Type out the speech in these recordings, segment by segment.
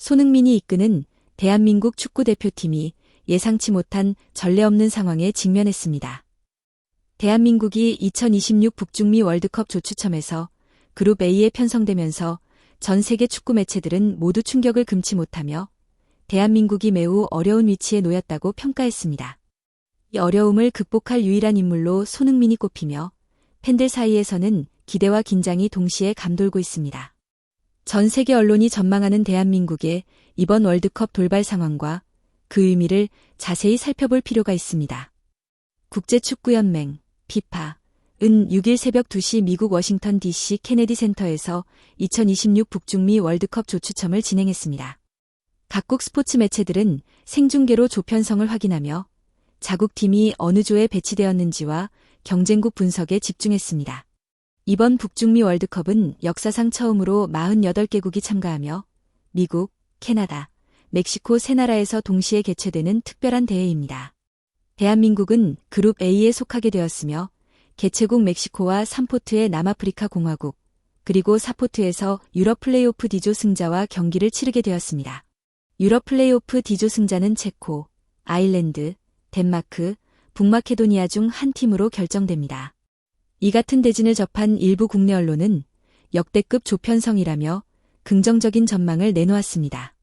손흥민이 이끄는 대한민국 축구대표팀이 예상치 못한 전례 없는 상황에 직면했습니다. 대한민국이 2026 북중미 월드컵 조추첨에서 그룹 A에 편성되면서 전 세계 축구 매체들은 모두 충격을 금치 못하며 대한민국이 매우 어려운 위치에 놓였다고 평가했습니다. 이 어려움을 극복할 유일한 인물로 손흥민이 꼽히며 팬들 사이에서는 기대와 긴장이 동시에 감돌고 있습니다. 전 세계 언론이 전망하는 대한민국의 이번 월드컵 돌발 상황과 그 의미를 자세히 살펴볼 필요가 있습니다. 국제축구연맹 FIFA은 6일 새벽 2시 미국 워싱턴 DC 케네디 센터에서 2026 북중미 월드컵 조추첨을 진행했습니다. 각국 스포츠 매체들은 생중계로 조편성을 확인하며 자국팀이 어느 조에 배치되었는지와 경쟁국 분석에 집중했습니다. 이번 북중미 월드컵은 역사상 처음으로 48개국이 참가하며 미국, 캐나다, 멕시코 세 나라에서 동시에 개최되는 특별한 대회입니다. 대한민국은 그룹 A에 속하게 되었으며 개최국 멕시코와 3포트의 남아프리카 공화국, 그리고 4포트에서 유럽 플레이오프 D조 승자와 경기를 치르게 되었습니다. 유럽 플레이오프 D조 승자는 체코, 아일랜드, 덴마크, 북마케도니아 중 한 팀으로 결정됩니다. 이 같은 대진을 접한 일부 국내 언론은 역대급 조편성이라며 긍정적인 전망을 내놓았습니다.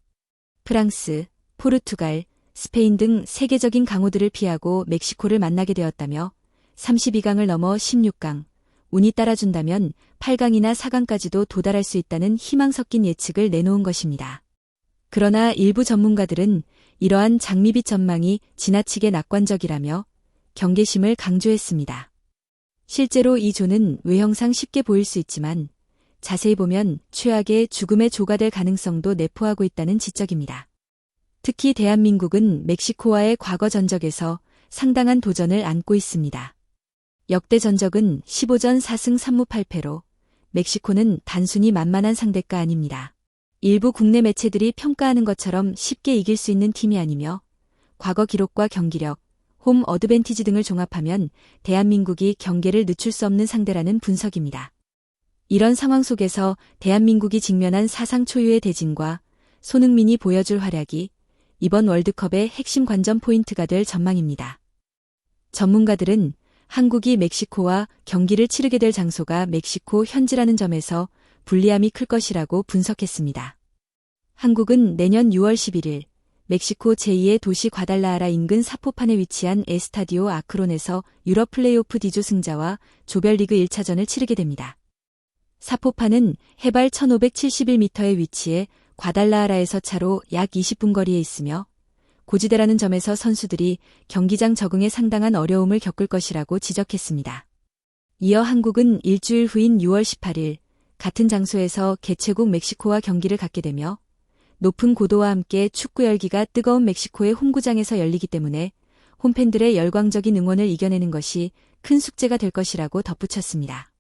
프랑스, 포르투갈, 스페인 등 세계적인 강호들을 피하고 멕시코를 만나게 되었다며 32강을 넘어 16강, 운이 따라준다면 8강이나 4강까지도 도달할 수 있다는 희망 섞인 예측을 내놓은 것입니다. 그러나 일부 전문가들은 이러한 장밋빛 전망이 지나치게 낙관적이라며 경계심을 강조했습니다. 실제로 이 조는 외형상 쉽게 보일 수 있지만 자세히 보면 최악의 죽음의 조가 될 가능성도 내포하고 있다는 지적입니다. 특히 대한민국은 멕시코와의 과거 전적에서 상당한 도전을 안고 있습니다. 역대 전적은 15전 4승 3무 8패로 멕시코는 단순히 만만한 상대가 아닙니다. 일부 국내 매체들이 평가하는 것처럼 쉽게 이길 수 있는 팀이 아니며 과거 기록과 경기력, 홈 어드밴티지 등을 종합하면 대한민국이 경계를 늦출 수 없는 상대라는 분석입니다. 이런 상황 속에서 대한민국이 직면한 사상 초유의 대진과 손흥민이 보여줄 활약이 이번 월드컵의 핵심 관전 포인트가 될 전망입니다. 전문가들은 한국이 멕시코와 경기를 치르게 될 장소가 멕시코 현지라는 점에서 불리함이 클 것이라고 분석했습니다. 한국은 내년 6월 11일 멕시코 제2의 도시 과달라하라 인근 사포판에 위치한 에스타디오 아크론에서 유럽 플레이오프 D조 승자와 조별리그 1차전을 치르게 됩니다. 사포판은 해발 1571m의 위치에 과달라하라에서 차로 약 20분 거리에 있으며 고지대라는 점에서 선수들이 경기장 적응에 상당한 어려움을 겪을 것이라고 지적했습니다. 이어 한국은 일주일 후인 6월 18일 같은 장소에서 개최국 멕시코와 경기를 갖게 되며 높은 고도와 함께 축구 열기가 뜨거운 멕시코의 홈구장에서 열리기 때문에 홈팬들의 열광적인 응원을 이겨내는 것이 큰 숙제가 될 것이라고 덧붙였습니다.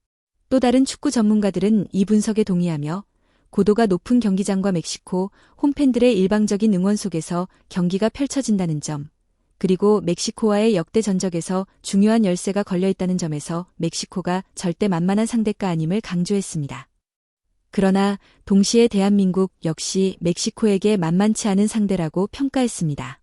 또 다른 축구 전문가들은 이 분석에 동의하며 고도가 높은 경기장과 멕시코 홈팬들의 일방적인 응원 속에서 경기가 펼쳐진다는 점, 그리고 멕시코와의 역대 전적에서 중요한 열쇠가 걸려있다는 점에서 멕시코가 절대 만만한 상대가 아님을 강조했습니다. 그러나 동시에 대한민국 역시 멕시코에게 만만치 않은 상대라고 평가했습니다.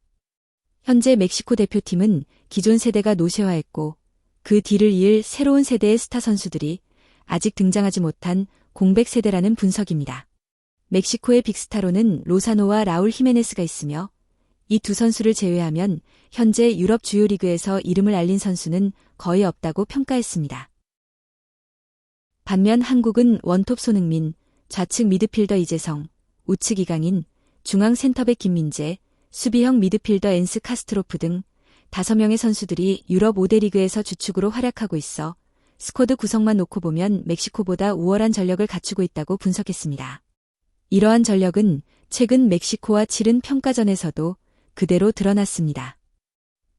현재 멕시코 대표팀은 기존 세대가 노쇠화했고 그 뒤를 이을 새로운 세대의 스타 선수들이 아직 등장하지 못한 공백 세대라는 분석입니다. 멕시코의 빅스타로는 로사노와 라울 히메네스가 있으며 이 두 선수를 제외하면 현재 유럽 주요 리그에서 이름을 알린 선수는 거의 없다고 평가했습니다. 반면 한국은 원톱 손흥민, 좌측 미드필더 이재성, 우측 이강인, 중앙 센터백 김민재, 수비형 미드필더 엔스 카스트로프 등 5명의 선수들이 유럽 5대 리그에서 주축으로 활약하고 있어 스쿼드 구성만 놓고 보면 멕시코보다 우월한 전력을 갖추고 있다고 분석했습니다. 이러한 전력은 최근 멕시코와 치른 평가전에서도 그대로 드러났습니다.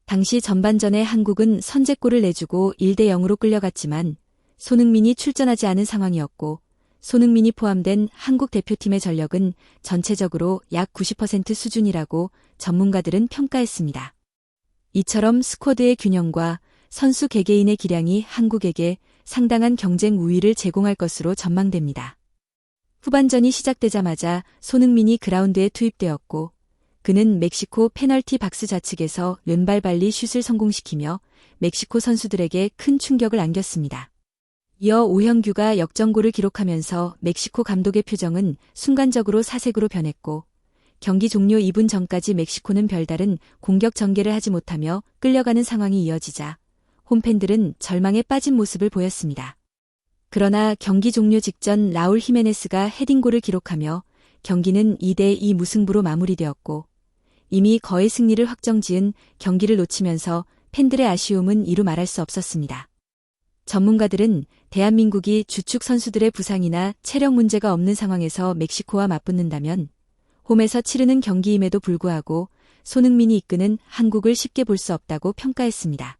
당시 전반전에 한국은 선제골을 내주고 1대 0으로 끌려갔지만 손흥민이 출전하지 않은 상황이었고 손흥민이 포함된 한국 대표팀의 전력은 전체적으로 약 90% 수준이라고 전문가들은 평가했습니다. 이처럼 스쿼드의 균형과 선수 개개인의 기량이 한국에게 상당한 경쟁 우위를 제공할 것으로 전망됩니다. 후반전이 시작되자마자 손흥민이 그라운드에 투입되었고 그는 멕시코 페널티 박스 좌측에서 왼발 발리 슛을 성공시키며 멕시코 선수들에게 큰 충격을 안겼습니다. 이어 오형규가 역전골을 기록하면서 멕시코 감독의 표정은 순간적으로 사색으로 변했고 경기 종료 2분 전까지 멕시코는 별다른 공격 전개를 하지 못하며 끌려가는 상황이 이어지자 홈팬들은 절망에 빠진 모습을 보였습니다. 그러나 경기 종료 직전 라울 히메네스가 헤딩골을 기록하며 경기는 2대2 무승부로 마무리되었고 이미 거의 승리를 확정지은 경기를 놓치면서 팬들의 아쉬움은 이루 말할 수 없었습니다. 전문가들은 대한민국이 주축 선수들의 부상이나 체력 문제가 없는 상황에서 멕시코와 맞붙는다면 홈에서 치르는 경기임에도 불구하고 손흥민이 이끄는 한국을 쉽게 볼 수 없다고 평가했습니다.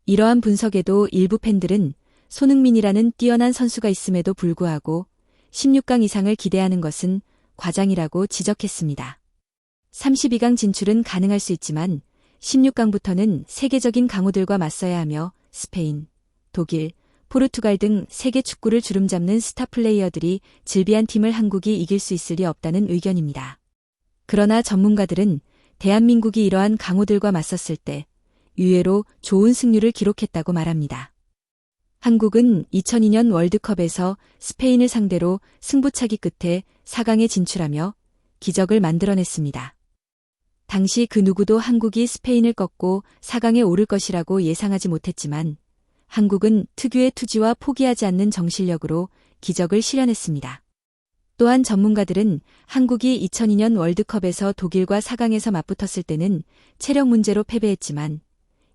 이러한 분석에도 일부 팬들은 손흥민이라는 뛰어난 선수가 있음에도 불구하고 16강 이상을 기대하는 것은 과장이라고 지적했습니다. 32강 진출은 가능할 수 있지만 16강부터는 세계적인 강호들과 맞서야 하며 스페인, 독일, 포르투갈 등 세계 축구를 주름잡는 스타 플레이어들이 즐비한 팀을 한국이 이길 수 있을 리 없다는 의견입니다. 그러나 전문가들은 대한민국이 이러한 강호들과 맞섰을 때 의외로 좋은 승률을 기록했다고 말합니다. 한국은 2002년 월드컵에서 스페인을 상대로 승부차기 끝에 4강에 진출하며 기적을 만들어냈습니다. 당시 그 누구도 한국이 스페인을 꺾고 4강에 오를 것이라고 예상하지 못했지만 한국은 특유의 투지와 포기하지 않는 정신력으로 기적을 실현했습니다. 또한 전문가들은 한국이 2002년 월드컵에서 독일과 4강에서 맞붙었을 때는 체력 문제로 패배했지만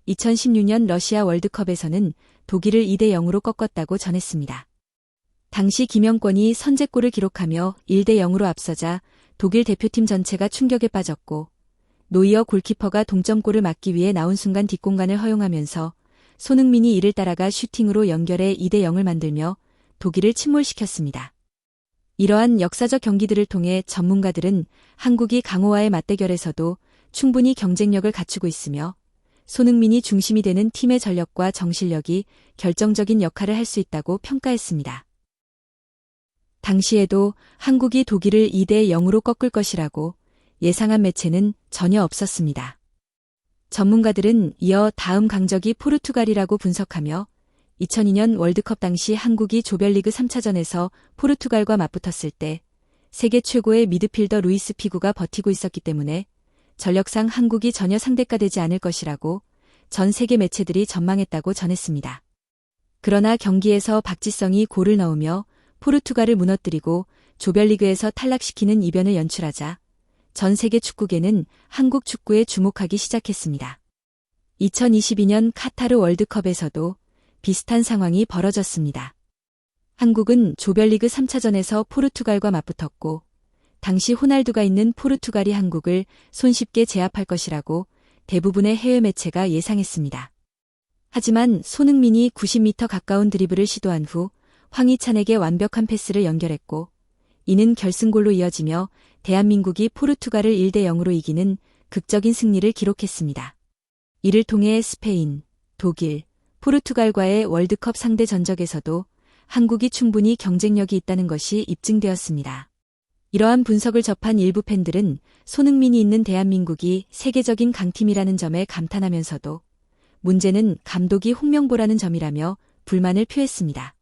2016년 러시아 월드컵에서는 독일을 2대0으로 꺾었다고 전했습니다. 당시 김영권이 선제골을 기록하며 1대0으로 앞서자 독일 대표팀 전체가 충격에 빠졌고 노이어 골키퍼가 동점골을 막기 위해 나온 순간 뒷공간을 허용하면서 손흥민이 이를 따라가 슈팅으로 연결해 2대0을 만들며 독일을 침몰시켰습니다. 이러한 역사적 경기들을 통해 전문가들은 한국이 강호와의 맞대결에서도 충분히 경쟁력을 갖추고 있으며 손흥민이 중심이 되는 팀의 전력과 정신력이 결정적인 역할을 할 수 있다고 평가했습니다. 당시에도 한국이 독일을 2대0으로 꺾을 것이라고 예상한 매체는 전혀 없었습니다. 전문가들은 이어 다음 강적이 포르투갈이라고 분석하며 2002년 월드컵 당시 한국이 조별리그 3차전에서 포르투갈과 맞붙었을 때 세계 최고의 미드필더 루이스 피구가 버티고 있었기 때문에 전력상 한국이 전혀 상대가 되지 않을 것이라고 전 세계 매체들이 전망했다고 전했습니다. 그러나 경기에서 박지성이 골을 넣으며 포르투갈을 무너뜨리고 조별리그에서 탈락시키는 이변을 연출하자 전 세계 축구계는 한국 축구에 주목하기 시작했습니다. 2022년 카타르 월드컵에서도 비슷한 상황이 벌어졌습니다. 한국은 조별리그 3차전에서 포르투갈과 맞붙었고 당시 호날두가 있는 포르투갈이 한국을 손쉽게 제압할 것이라고 대부분의 해외 매체가 예상했습니다. 하지만 손흥민이 90m 가까운 드리블을 시도한 후 황희찬에게 완벽한 패스를 연결했고 이는 결승골로 이어지며 대한민국이 포르투갈을 1대0으로 이기는 극적인 승리를 기록했습니다. 이를 통해 스페인, 독일, 포르투갈과의 월드컵 상대 전적에서도 한국이 충분히 경쟁력이 있다는 것이 입증되었습니다. 이러한 분석을 접한 일부 팬들은 손흥민이 있는 대한민국이 세계적인 강팀이라는 점에 감탄하면서도 문제는 감독이 홍명보라는 점이라며 불만을 표했습니다.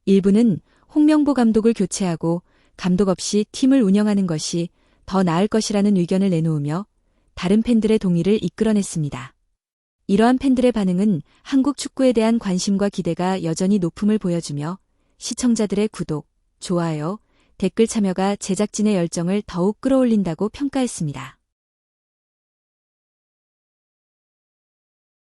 일부는 홍명보 감독을 교체하고 감독 없이 팀을 운영하는 것이 더 나을 것이라는 의견을 내놓으며 다른 팬들의 동의를 이끌어냈습니다. 이러한 팬들의 반응은 한국 축구에 대한 관심과 기대가 여전히 높음을 보여주며 시청자들의 구독, 좋아요, 댓글 참여가 제작진의 열정을 더욱 끌어올린다고 평가했습니다.